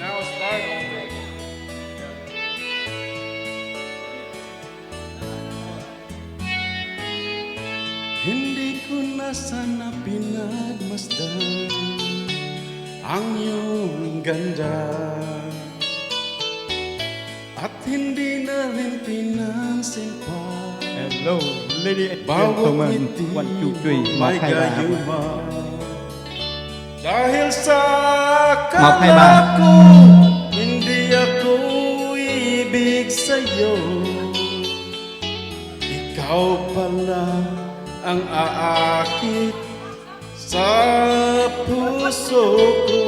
Now start over. Hindi ko na sana pinagmasdan ang iyong ganda, at hindi na rin pinansin pa Hello, ladies and bawat gentlemen. ngiti 1, 2, 3 may มาให้มา gayuma. Dahil sa Mapay akala ba? ko hindi ako ibig sa'yo, ikaw pala ang aakit sa puso ko.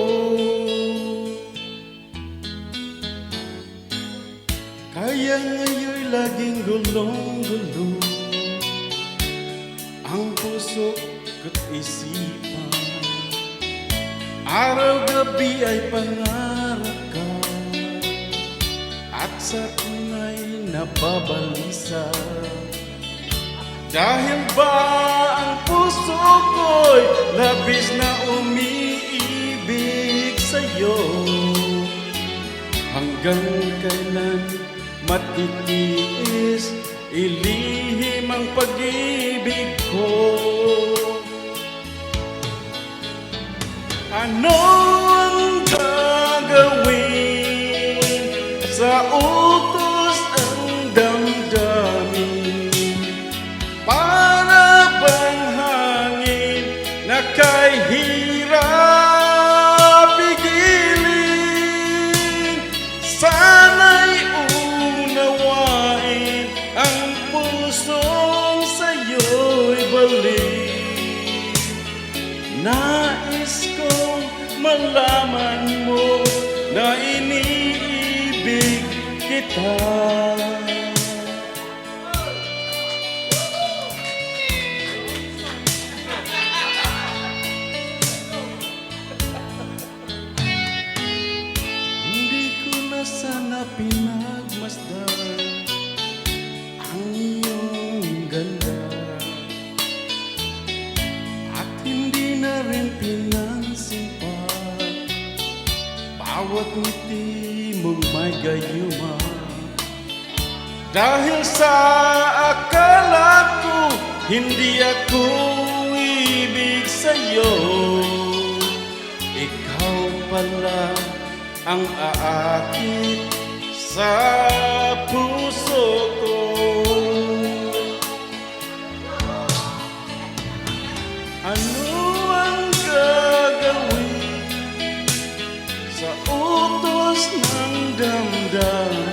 Kaya ngayon'y laging gulong-gulo ang puso ko't isipan. Araw-gabi ay pangarap ka, at sa tunay nababalisa. Dahil ba ang puso ko'y labis na umiibig sa'yo, hanggang kailan matitiis ilihim ang pag-ibig ko? Ano ang gagawin sa utos ang damdamin? Para bang hangin na kay hirap pigilin? Sana'y unawain ang pusong sa'yo'y balik. Nais kong malaman mo na iniibig kita. Hindi ko na sana pinagmasdan ang iyong ganda, at hindi na rin pinansin pa bawat ngiti mong may gayuma. Dahil sa akala ko hindi ako ibig sa'yo, ikaw pala ang aakit sa puso ko. Ano ang gagawin sa utos ng damdamin?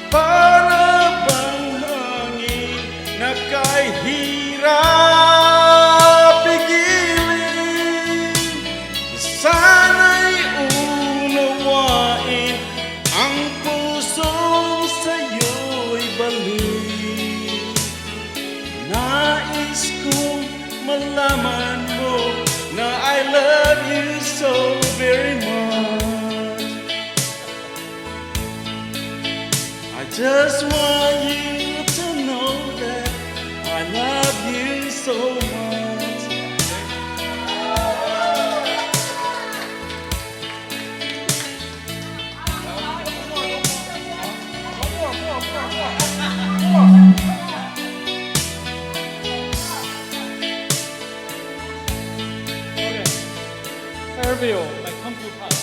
Para bang hangin na kay hirap pigilin? Sana'y unawain ang pusong sa'yo'y balik. Nais kong malaman mo na I love you so very much. I just want you to know that I love you so much. Sergio, my computer.